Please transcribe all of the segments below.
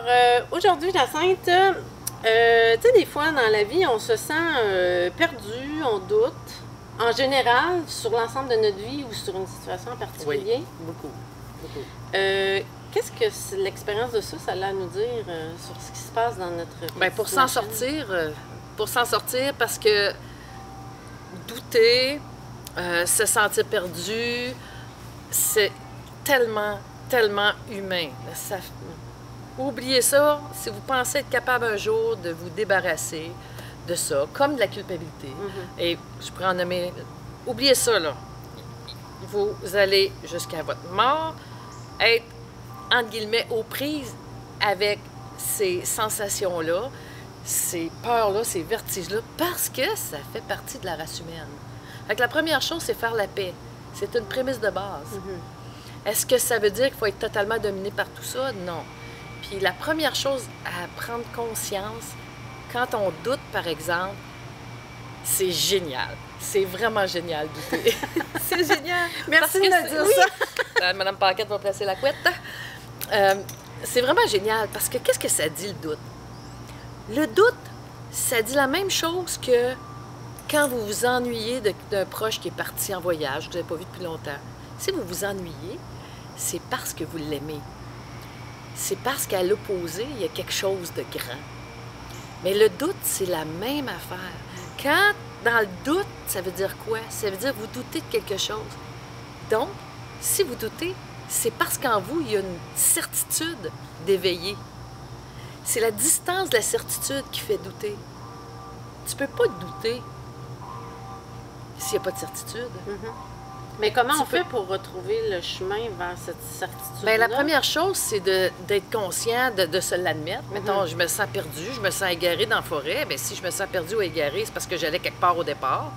Alors, aujourd'hui, Jacinthe, tu sais, des fois dans la vie, on se sent perdu, on doute. En général, sur l'ensemble de notre vie ou sur une situation en particulier. Oui, beaucoup, beaucoup. Qu'est-ce que l'expérience de ça, ça a à nous dire sur ce qui se passe dans notre vie? Bien, pour s'en sortir, parce que douter, se sentir perdu, c'est tellement, tellement humain. Oubliez ça, si vous pensez être capable un jour de vous débarrasser de ça, comme de la culpabilité, et je pourrais en nommer, oubliez ça, là. Vous allez jusqu'à votre mort être, entre guillemets, aux prises avec ces sensations-là, ces peurs-là, ces vertiges-là, parce que ça fait partie de la race humaine. Fait que la première chose, c'est faire la paix. C'est une prémisse de base. Est-ce que ça veut dire qu'il faut être totalement dominé par tout ça? Non. Puis la première chose à prendre conscience, quand on doute, par exemple, c'est génial. C'est vraiment génial, douter. C'est génial. Merci de me dire ça. Madame Paquette va placer la couette. C'est vraiment génial parce que qu'est-ce que ça dit, le doute? Le doute, ça dit la même chose que quand vous vous ennuyez d'un proche qui est parti en voyage, que vous n'avez pas vu depuis longtemps. Si vous vous ennuyez, c'est parce que vous l'aimez. C'est parce qu'à l'opposé, il y a quelque chose de grand. Mais le doute, c'est la même affaire. Quand, dans le doute, ça veut dire quoi? Ça veut dire que vous doutez de quelque chose. Donc, si vous doutez, c'est parce qu'en vous, il y a une certitude d'éveiller. C'est la distance de la certitude qui fait douter. Tu peux pas douter s'il n'y a pas de certitude. Mais comment on fait pour retrouver le chemin vers cette certitude? Bien, la première chose, c'est d'être conscient, de se l'admettre. Mettons, je me sens perdu, je me sens égaré dans la forêt. Bien, si je me sens perdu ou égaré, c'est parce que j'allais quelque part au départ.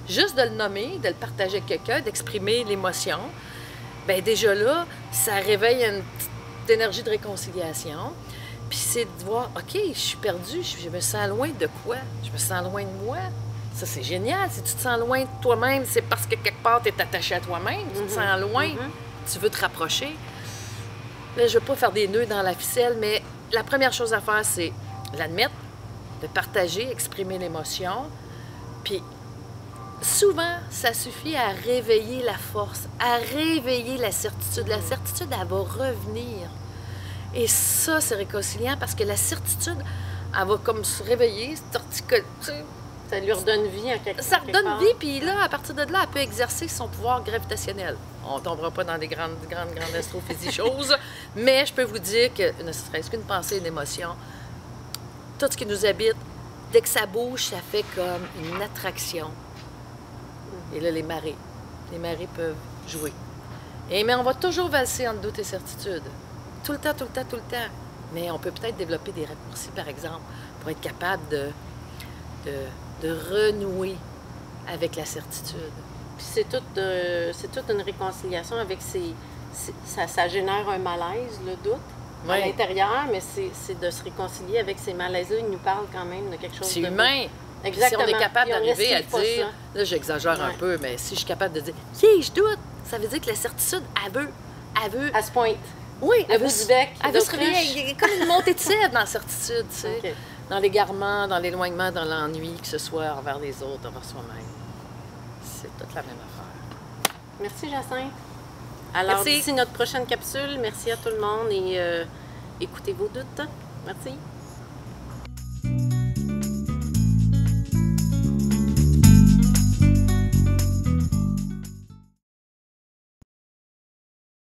Juste de le nommer, de le partager avec quelqu'un, d'exprimer l'émotion, bien déjà là, ça réveille une petite énergie de réconciliation. Puis c'est de voir, OK, je suis perdu, je me sens loin de quoi? Je me sens loin de moi. Ça, c'est génial. Si tu te sens loin de toi-même, c'est parce que quelque part, tu es attaché à toi-même. Tu te sens loin, tu veux te rapprocher. Là, je ne veux pas faire des nœuds dans la ficelle, mais la première chose à faire, c'est l'admettre, de partager, exprimer l'émotion. Puis souvent, ça suffit à réveiller la force, à réveiller la certitude. La certitude, elle va revenir. Et ça, c'est réconciliant parce que la certitude, elle va comme se réveiller, s'articuler. Ça lui redonne vie en quelque Ça redonne vie, puis là, à partir de là, elle peut exercer son pouvoir gravitationnel. On ne tombera pas dans des grandes astrophysiques choses, mais je peux vous dire que ne serait-ce qu'une pensée, une émotion, tout ce qui nous habite, dès que ça bouge, ça fait comme une attraction. Et là, les marées peuvent jouer. Mais on va toujours valser entre doute et certitude. Tout le temps, tout le temps, tout le temps. Mais on peut peut-être développer des raccourcis, par exemple, pour être capable de renouer avec la certitude. Puis c'est toute une réconciliation avec ça génère un malaise, le doute, à l'intérieur, mais c'est de se réconcilier avec ces malaises-là. Il nous parle quand même de quelque chose c'est humain. Exactement. Si on est capable d'arriver à dire, là j'exagère un peu, mais si je suis capable de dire « Yeah, je doute », ça veut dire que la certitude, elle veut... À ce point. Oui, elle veut du bec. Elle veut se réveiller. Il y a comme une montée de sève dans la certitude, tu sais. Okay. Dans l'égarement, dans l'éloignement, dans l'ennui, que ce soit envers les autres, envers soi-même. C'est toute la même affaire. Merci, Jacinthe. Alors, d'ici notre prochaine capsule, merci à tout le monde et écoutez vos doutes. Merci.